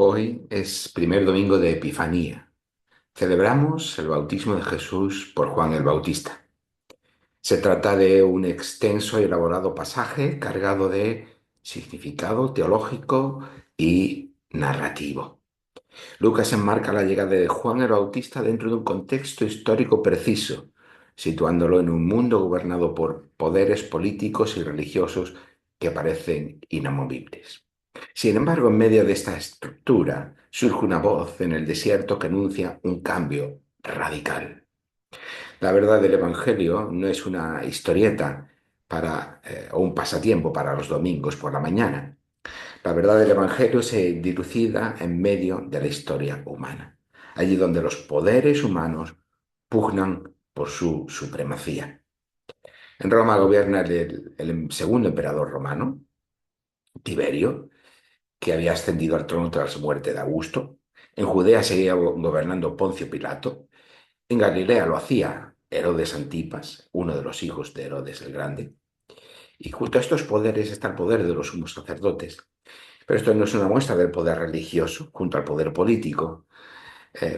Hoy es primer domingo de Epifanía. Celebramos el bautismo de Jesús por Juan el Bautista. Se trata de un extenso y elaborado pasaje cargado de significado teológico y narrativo. Lucas enmarca la llegada de Juan el Bautista dentro de un contexto histórico preciso, situándolo en un mundo gobernado por poderes políticos y religiosos que parecen inamovibles. Sin embargo, en medio de esta estructura surge una voz en el desierto que anuncia un cambio radical. La verdad del Evangelio no es una historieta o un pasatiempo para los domingos por la mañana. La verdad del Evangelio se dilucida en medio de la historia humana, allí donde los poderes humanos pugnan por su supremacía. En Roma gobierna el segundo emperador romano, Tiberio, que había ascendido al trono tras la muerte de Augusto. En Judea seguía gobernando Poncio Pilato. En Galilea lo hacía Herodes Antipas, uno de los hijos de Herodes el Grande. Y junto a estos poderes está el poder de los sumos sacerdotes. Pero esto no es una muestra del poder religioso junto al poder político,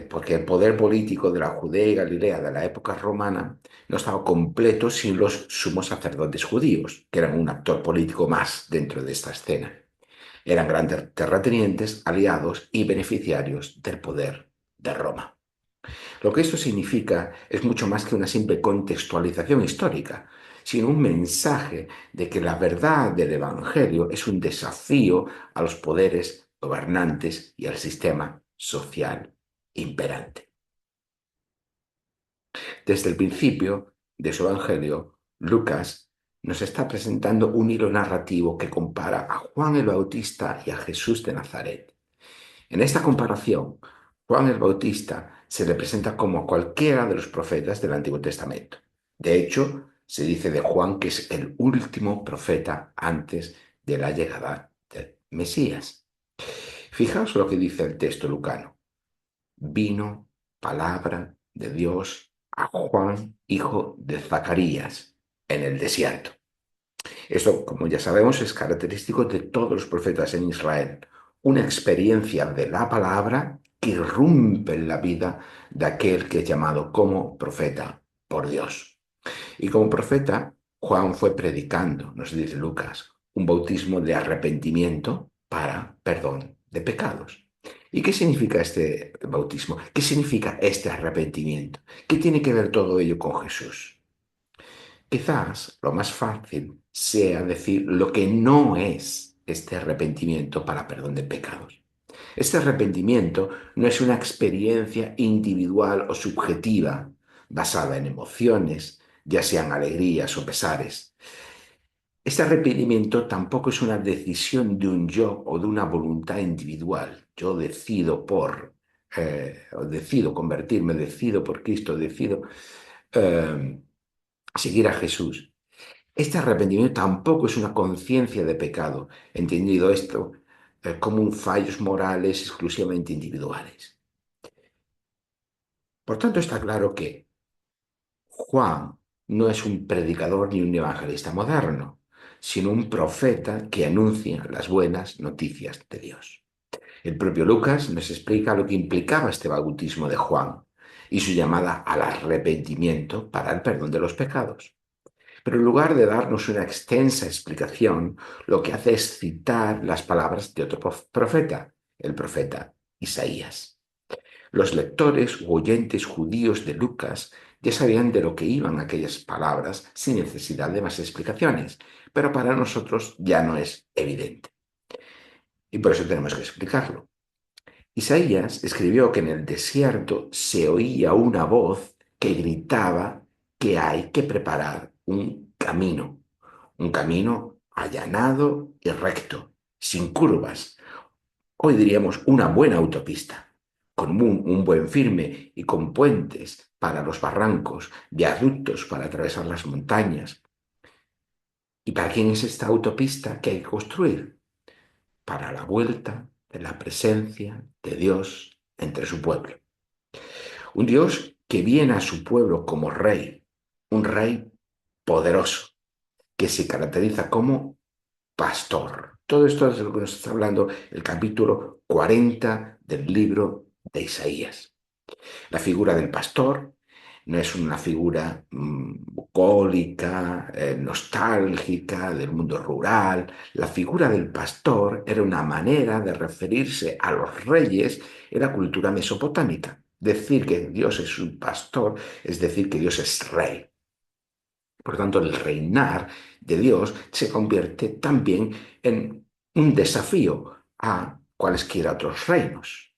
porque el poder político de la Judea y Galilea de la época romana no estaba completo sin los sumos sacerdotes judíos, que eran un actor político más dentro de esta escena. Eran grandes terratenientes, aliados y beneficiarios del poder de Roma. Lo que esto significa es mucho más que una simple contextualización histórica, sino un mensaje de que la verdad del Evangelio es un desafío a los poderes gobernantes y al sistema social imperante. Desde el principio de su Evangelio, Lucas nos está presentando un hilo narrativo que compara a Juan el Bautista y a Jesús de Nazaret. En esta comparación, Juan el Bautista se le presenta como cualquiera de los profetas del Antiguo Testamento. De hecho, se dice de Juan que es el último profeta antes de la llegada del Mesías. Fijaos lo que dice el texto lucano. Vino palabra de Dios a Juan, hijo de Zacarías, en el desierto. Esto, como ya sabemos, es característico de todos los profetas en Israel. Una experiencia de la palabra que irrumpe en la vida de aquel que es llamado como profeta por Dios. Y como profeta, Juan fue predicando, nos dice Lucas, un bautismo de arrepentimiento para perdón de pecados. ¿Y qué significa este bautismo? ¿Qué significa este arrepentimiento? ¿Qué tiene que ver todo ello con Jesús? Quizás lo más fácil sea decir lo que no es este arrepentimiento para perdón de pecados. Este arrepentimiento no es una experiencia individual o subjetiva basada en emociones, ya sean alegrías o pesares. Este arrepentimiento tampoco es una decisión de un yo o de una voluntad individual. Yo decido decido convertirme, decido por Cristo, decido eh, seguir a Jesús. Este arrepentimiento tampoco es una conciencia de pecado, entendido esto como un fallos morales exclusivamente individuales. Por tanto, está claro que Juan no es un predicador ni un evangelista moderno, sino un profeta que anuncia las buenas noticias de Dios. El propio Lucas nos explica lo que implicaba este bautismo de Juan y su llamada al arrepentimiento para el perdón de los pecados. Pero en lugar de darnos una extensa explicación, lo que hace es citar las palabras de otro profeta, el profeta Isaías. Los lectores u oyentes judíos de Lucas ya sabían de lo que iban aquellas palabras sin necesidad de más explicaciones, pero para nosotros ya no es evidente. Y por eso tenemos que explicarlo. Isaías escribió que en el desierto se oía una voz que gritaba que hay que preparar un camino allanado y recto, sin curvas. Hoy diríamos una buena autopista, con un buen firme y con puentes para los barrancos, viaductos para atravesar las montañas. ¿Y para quién es esta autopista que hay que construir? Para la vuelta de la presencia de Dios entre su pueblo. Un Dios que viene a su pueblo como rey, un rey poderoso, que se caracteriza como pastor. Todo esto es de lo que nos está hablando el capítulo 40 del libro de Isaías. La figura del pastor no es una figura bucólica, nostálgica del mundo rural. La figura del pastor era una manera de referirse a los reyes en la cultura mesopotámica. Decir que Dios es un pastor es decir que Dios es rey. Por tanto, el reinar de Dios se convierte también en un desafío a cualesquiera otros reinos.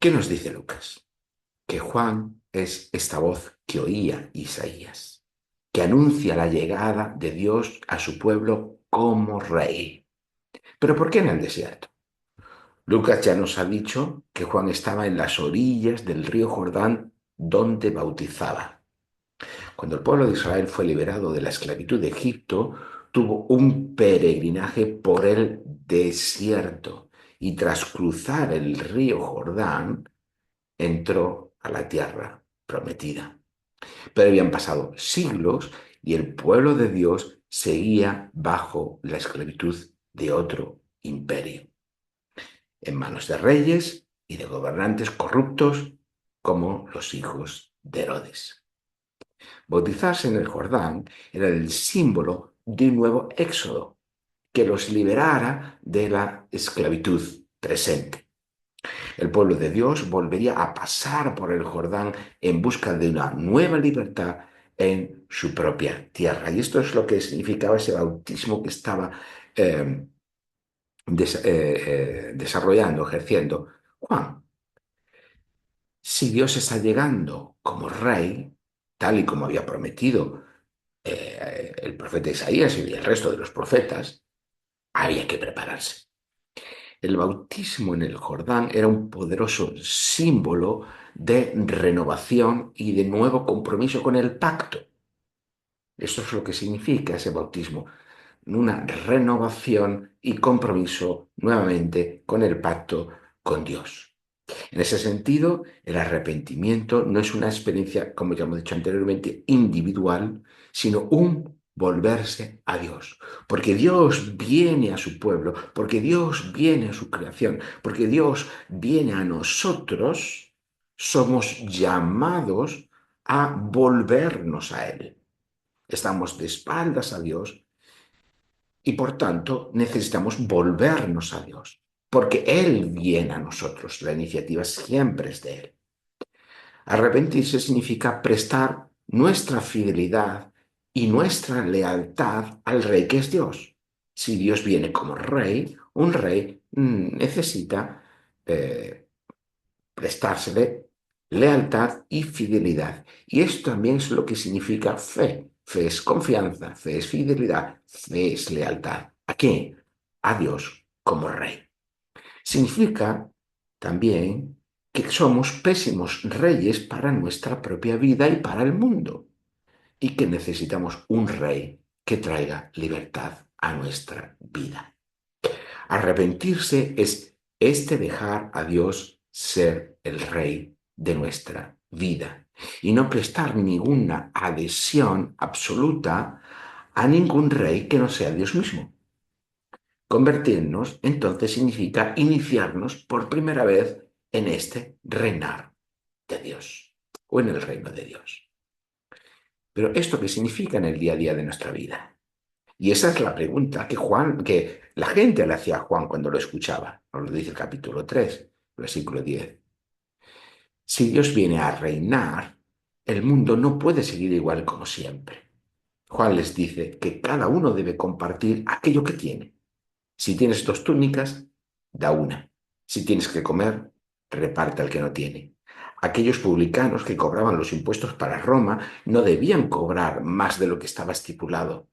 ¿Qué nos dice Lucas? Que Juan es esta voz que oía Isaías, que anuncia la llegada de Dios a su pueblo como rey. ¿Pero por qué en el desierto? Lucas ya nos ha dicho que Juan estaba en las orillas del río Jordán donde bautizaba. Cuando el pueblo de Israel fue liberado de la esclavitud de Egipto, tuvo un peregrinaje por el desierto y tras cruzar el río Jordán, entró a la tierra prometida. Pero habían pasado siglos y el pueblo de Dios seguía bajo la esclavitud de otro imperio, en manos de reyes y de gobernantes corruptos como los hijos de Herodes. Bautizarse en el Jordán era el símbolo de un nuevo éxodo que los liberara de la esclavitud presente. El pueblo de Dios volvería a pasar por el Jordán en busca de una nueva libertad en su propia tierra. Y esto es lo que significaba ese bautismo que estaba eh, desarrollando, ejerciendo Juan. Si Dios está llegando como rey, tal y como había prometido el profeta Isaías y el resto de los profetas, había que prepararse. El bautismo en el Jordán era un poderoso símbolo de renovación y de nuevo compromiso con el pacto. Esto es lo que significa ese bautismo, una renovación y compromiso nuevamente con el pacto con Dios. En ese sentido, el arrepentimiento no es una experiencia, como ya hemos dicho anteriormente, individual, sino un volverse a Dios. Porque Dios viene a su pueblo, porque Dios viene a su creación, porque Dios viene a nosotros, somos llamados a volvernos a Él. Estamos de espaldas a Dios y por tanto necesitamos volvernos a Dios, porque Él viene a nosotros, la iniciativa siempre es de Él. Arrepentirse significa prestar nuestra fidelidad y nuestra lealtad al Rey que es Dios. Si Dios viene como Rey, un Rey necesita prestársele lealtad y fidelidad. Y esto también es lo que significa fe. Fe es confianza, fe es fidelidad, fe es lealtad. ¿A qué? A Dios como Rey. Significa también que somos pésimos reyes para nuestra propia vida y para el mundo, y que necesitamos un rey que traiga libertad a nuestra vida. Arrepentirse es dejar a Dios ser el rey de nuestra vida y no prestar ninguna adhesión absoluta a ningún rey que no sea Dios mismo. Convertirnos entonces significa iniciarnos por primera vez en este reinar de Dios o en el reino de Dios. Pero ¿esto qué significa en el día a día de nuestra vida? Y esa es la pregunta que la gente le hacía a Juan cuando lo escuchaba. Nos lo dice el capítulo 3, versículo 10. Si Dios viene a reinar, el mundo no puede seguir igual como siempre. Juan les dice que cada uno debe compartir aquello que tiene. Si tienes 2 túnicas, da una. Si tienes que comer, reparte al que no tiene. Aquellos publicanos que cobraban los impuestos para Roma no debían cobrar más de lo que estaba estipulado,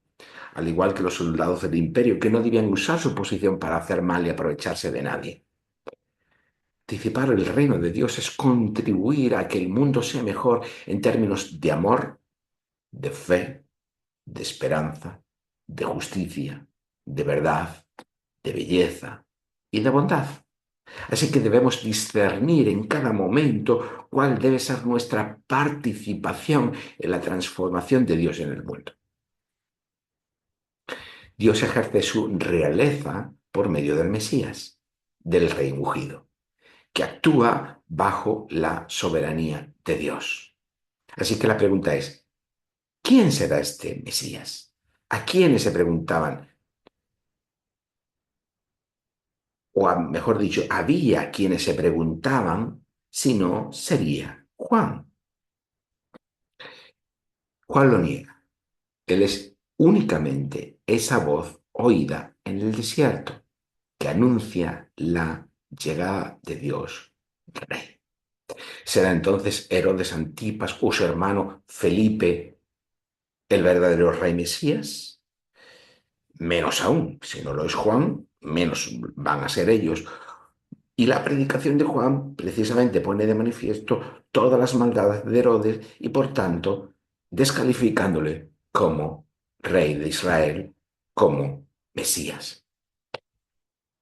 al igual que los soldados del imperio que no debían usar su posición para hacer mal y aprovecharse de nadie. Anticipar el reino de Dios es contribuir a que el mundo sea mejor en términos de amor, de fe, de esperanza, de justicia, de verdad, de belleza y de bondad. Así que debemos discernir en cada momento cuál debe ser nuestra participación en la transformación de Dios en el mundo. Dios ejerce su realeza por medio del Mesías, del rey ungido, que actúa bajo la soberanía de Dios. Así que la pregunta es, ¿quién será este Mesías? ¿A quiénes se preguntaban? Mejor dicho, había quienes se preguntaban si no sería Juan. Juan lo niega. Él es únicamente esa voz oída en el desierto que anuncia la llegada de Dios Rey. ¿Será entonces Herodes Antipas o su hermano Felipe el verdadero rey Mesías? Menos aún, si no lo es Juan, menos van a ser ellos. Y la predicación de Juan precisamente pone de manifiesto todas las maldades de Herodes y por tanto descalificándole como rey de Israel, como Mesías.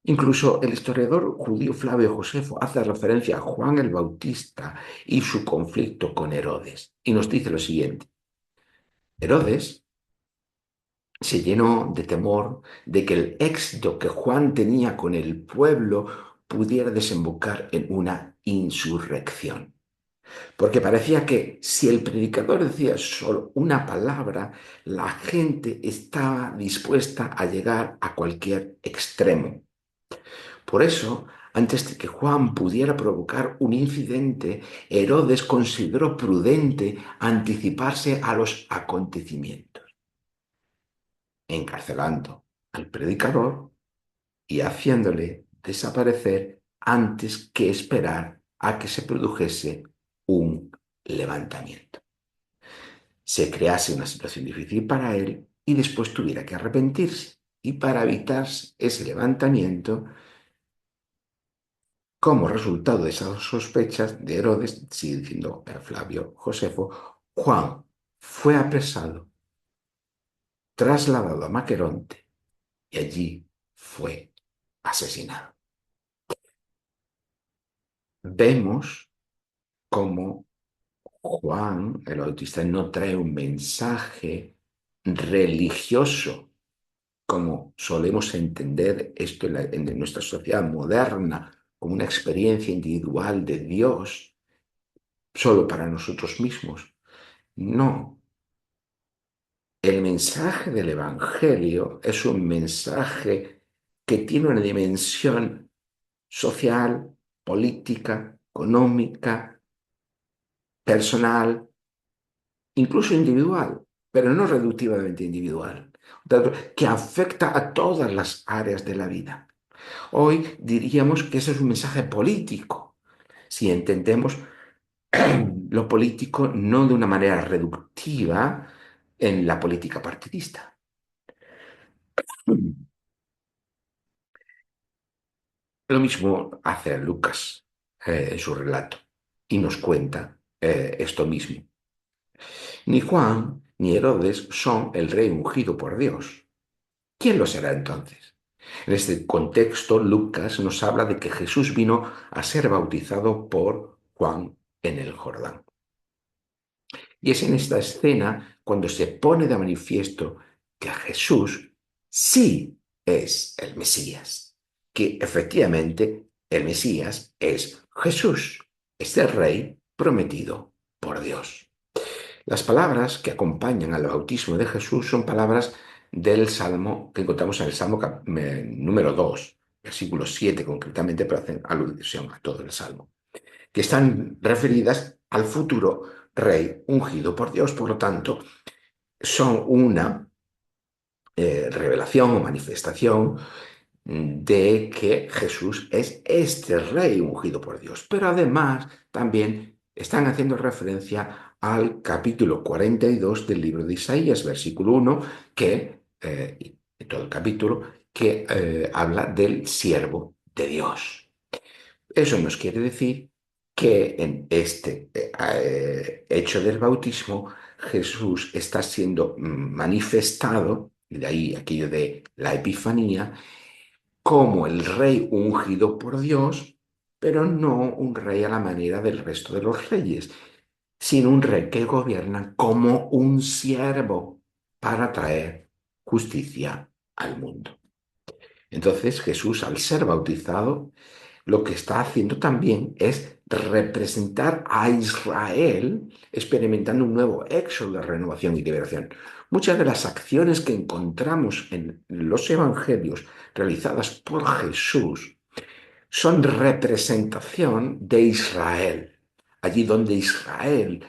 Incluso el historiador judío Flavio Josefo hace referencia a Juan el Bautista y su conflicto con Herodes y nos dice lo siguiente. Herodes se llenó de temor de que el éxito que Juan tenía con el pueblo pudiera desembocar en una insurrección. Porque parecía que si el predicador decía solo una palabra, la gente estaba dispuesta a llegar a cualquier extremo. Por eso, antes de que Juan pudiera provocar un incidente, Herodes consideró prudente anticiparse a los acontecimientos, encarcelando al predicador y haciéndole desaparecer antes que esperar a que se produjese un levantamiento. Se crease una situación difícil para él y después tuviera que arrepentirse. Y para evitar ese levantamiento, como resultado de esas sospechas de Herodes, sigue diciendo Flavio Josefo, Juan fue apresado, trasladado a Maqueronte y allí fue asesinado. Vemos cómo Juan el Bautista no trae un mensaje religioso, como solemos entender esto en nuestra sociedad moderna, como una experiencia individual de Dios solo para nosotros mismos. No, el mensaje del Evangelio es un mensaje que tiene una dimensión social, política, económica, personal, incluso individual, pero no reductivamente individual, que afecta a todas las áreas de la vida. Hoy diríamos que ese es un mensaje político, si entendemos lo político no de una manera reductiva en la política partidista. Lo mismo hace Lucas en su relato y nos cuenta esto mismo. Ni Juan ni Herodes son el rey ungido por Dios. ¿Quién lo será entonces? En este contexto, Lucas nos habla de que Jesús vino a ser bautizado por Juan en el Jordán. Y es en esta escena cuando se pone de manifiesto que Jesús sí es el Mesías, que efectivamente el Mesías es Jesús, este rey prometido por Dios. Las palabras que acompañan al bautismo de Jesús son palabras del Salmo que encontramos en el Salmo número 2, versículo 7 concretamente, pero hacen alusión a todo el Salmo, que están referidas al futuro rey ungido por Dios. Por lo tanto, son una revelación o manifestación de que Jesús es este rey ungido por Dios. Pero además también están haciendo referencia al capítulo 42 del libro de Isaías, versículo 1, y todo el capítulo, que habla del siervo de Dios. Eso nos quiere decir que en este hecho del bautismo Jesús está siendo manifestado, y de ahí aquello de la Epifanía, como el rey ungido por Dios, pero no un rey a la manera del resto de los reyes, sino un rey que gobierna como un siervo para traer justicia al mundo. Entonces Jesús, al ser bautizado, lo que está haciendo también es representar a Israel experimentando un nuevo éxodo de renovación y liberación. Muchas de las acciones que encontramos en los evangelios realizadas por Jesús son representación de Israel. Allí donde Israel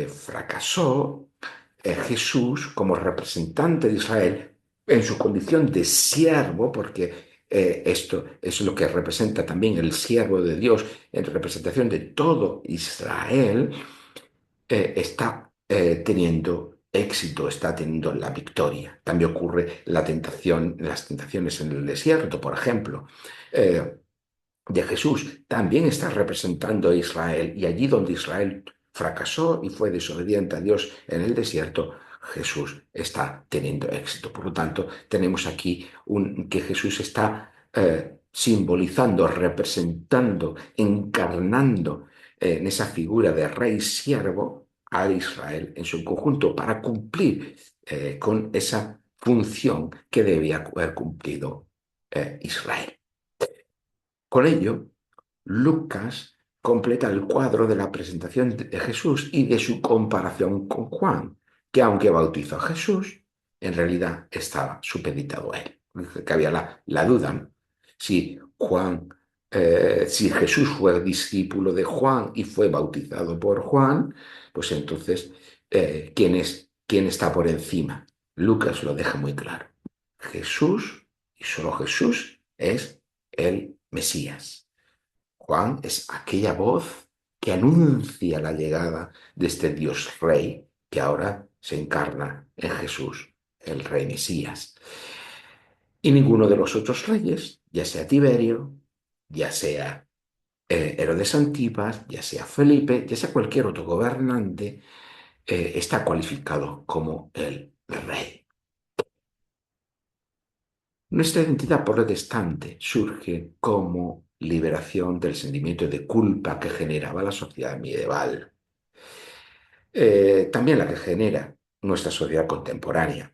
fracasó, Jesús, como representante de Israel, en su condición de siervo, porque esto es lo que representa también el siervo de Dios, en representación de todo Israel, está teniendo éxito, está teniendo la victoria. También ocurre la tentación, las tentaciones en el desierto, por ejemplo. De Jesús también está representando a Israel, y allí donde Israel fracasó y fue desobediente a Dios en el desierto, Jesús está teniendo éxito. Por lo tanto, tenemos aquí que Jesús está simbolizando, representando, encarnando en esa figura de rey siervo a Israel en su conjunto para cumplir con esa función que debía haber cumplido Israel. Con ello, Lucas completa el cuadro de la presentación de Jesús y de su comparación con Juan, que aunque bautizó a Jesús, en realidad estaba supeditado a él. Que había la duda, ¿no? Si Juan, si Jesús fue discípulo de Juan y fue bautizado por Juan, pues entonces, ¿quién está por encima? Lucas lo deja muy claro. Jesús, y solo Jesús, es el Mesías. Juan es aquella voz que anuncia la llegada de este Dios Rey que ahora se encarna en Jesús, el Rey Mesías. Y ninguno de los otros reyes, ya sea Tiberio, ya sea Herodes Antipas, ya sea Felipe, ya sea cualquier otro gobernante, está cualificado como el Rey. Nuestra identidad protestante surge como liberación del sentimiento de culpa que generaba la sociedad medieval, también la que genera nuestra sociedad contemporánea.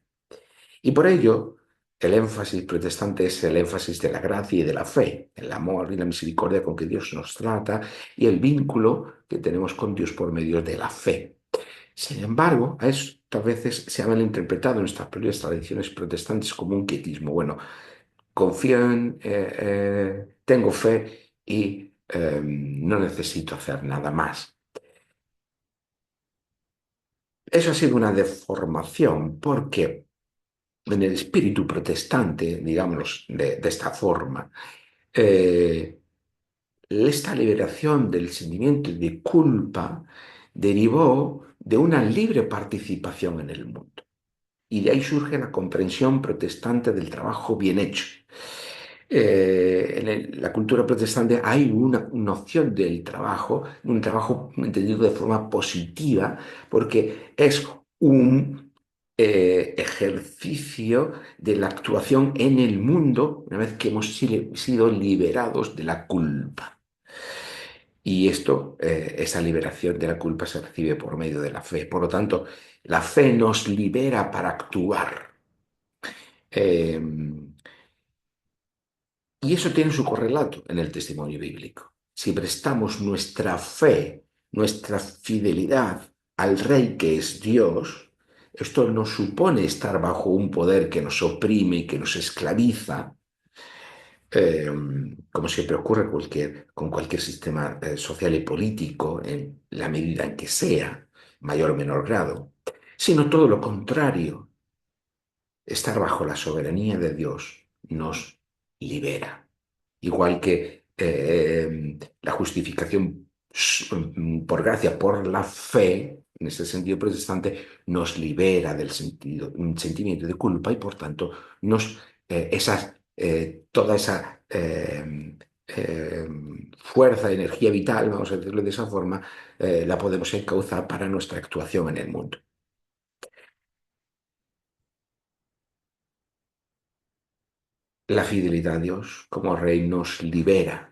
Y por ello, el énfasis protestante es el énfasis de la gracia y de la fe, el amor y la misericordia con que Dios nos trata y el vínculo que tenemos con Dios por medio de la fe. Sin embargo, a esto a veces se ha malinterpretado en nuestras propias tradiciones protestantes como un quietismo. Bueno, confío tengo fe y no necesito hacer nada más. Eso ha sido una deformación porque en el espíritu protestante, digámoslo de esta forma, eh, esta liberación del sentimiento de culpa derivó de una libre participación en el mundo. Y de ahí surge la comprensión protestante del trabajo bien hecho. En la cultura protestante hay una noción del trabajo, un trabajo entendido de forma positiva, porque es un ejercicio de la actuación en el mundo una vez que hemos sido liberados de la culpa. Y esto, esa liberación de la culpa se recibe por medio de la fe. Por lo tanto, la fe nos libera para actuar. Eh, Y eso tiene su correlato en el testimonio bíblico. Si prestamos nuestra fe, nuestra fidelidad al Rey que es Dios, esto no supone estar bajo un poder que nos oprime, que nos esclaviza, eh, como siempre ocurre con cualquier sistema social y político, en la medida en que sea, mayor o menor grado, sino todo lo contrario. Estar bajo la soberanía de Dios nos libera. Igual que la justificación por gracia, por la fe, en ese sentido protestante, nos libera del un sentimiento de culpa y por tanto toda esa fuerza, energía vital, vamos a decirlo de esa forma, la podemos encauzar para nuestra actuación en el mundo. La fidelidad a Dios como Rey nos libera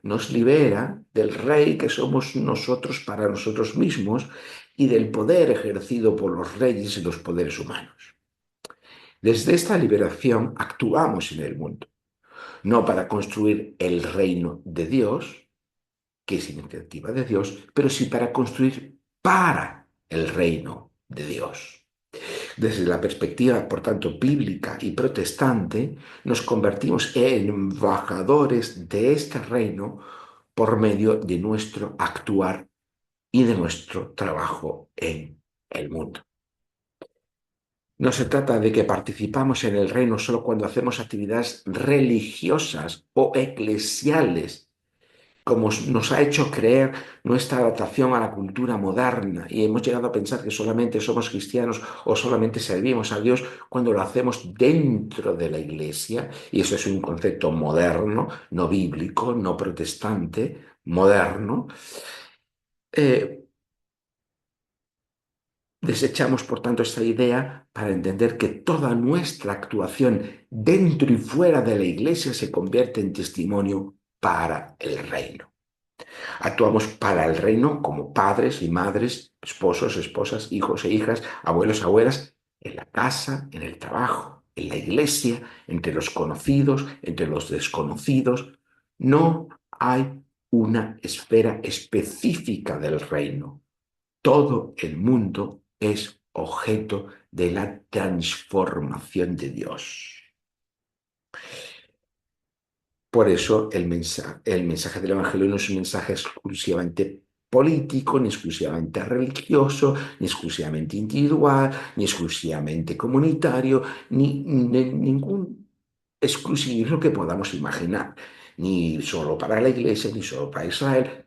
del Rey que somos nosotros para nosotros mismos y del poder ejercido por los reyes y los poderes humanos. Desde esta liberación actuamos en el mundo, no para construir el reino de Dios, que es iniciativa de Dios, pero sí para construir para el reino de Dios. Desde la perspectiva, por tanto, bíblica y protestante, nos convertimos en embajadores de este reino por medio de nuestro actuar y de nuestro trabajo en el mundo. No se trata de que participamos en el reino solo cuando hacemos actividades religiosas o eclesiales, como nos ha hecho creer nuestra adaptación a la cultura moderna y hemos llegado a pensar que solamente somos cristianos o solamente servimos a Dios cuando lo hacemos dentro de la iglesia, y eso es un concepto moderno, no bíblico, no protestante, moderno. Eh, Desechamos, por tanto, esta idea para entender que toda nuestra actuación dentro y fuera de la iglesia se convierte en testimonio para el reino. Actuamos para el reino como padres y madres, esposos, esposas, hijos e hijas, abuelos, abuelas, en la casa, en el trabajo, en la iglesia, entre los conocidos, entre los desconocidos. No hay una esfera específica del reino. Todo el mundo es objeto de la transformación de Dios. Por eso el mensaje del Evangelio no es un mensaje exclusivamente político, ni exclusivamente religioso, ni exclusivamente individual, ni exclusivamente comunitario, ni ningún exclusivismo que podamos imaginar, ni solo para la Iglesia, ni solo para Israel.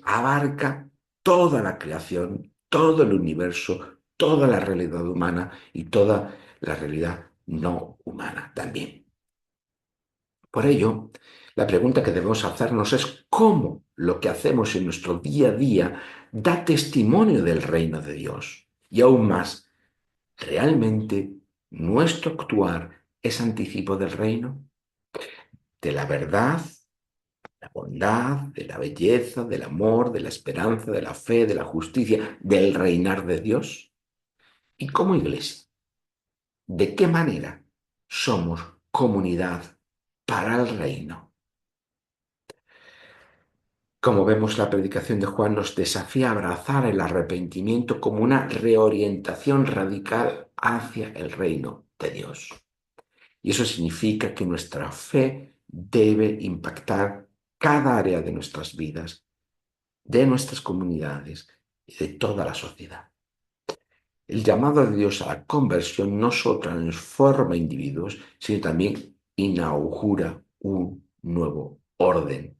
Abarca toda la creación, todo el universo, toda la realidad humana y toda la realidad no humana también. Por ello, la pregunta que debemos hacernos es cómo lo que hacemos en nuestro día a día da testimonio del reino de Dios. Y aún más, ¿realmente nuestro actuar es anticipo del reino? De la verdad, la bondad, de la belleza, del amor, de la esperanza, de la fe, de la justicia, del reinar de Dios. Y como iglesia, ¿de qué manera somos comunidad para el reino? Como vemos, la predicación de Juan nos desafía a abrazar el arrepentimiento como una reorientación radical hacia el reino de Dios. Y eso significa que nuestra fe debe impactar cada área de nuestras vidas, de nuestras comunidades y de toda la sociedad. El llamado de Dios a la conversión no solo transforma individuos, sino también inaugura un nuevo orden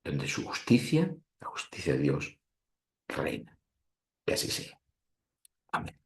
donde su justicia, la justicia de Dios, reina. Que así sea. Amén.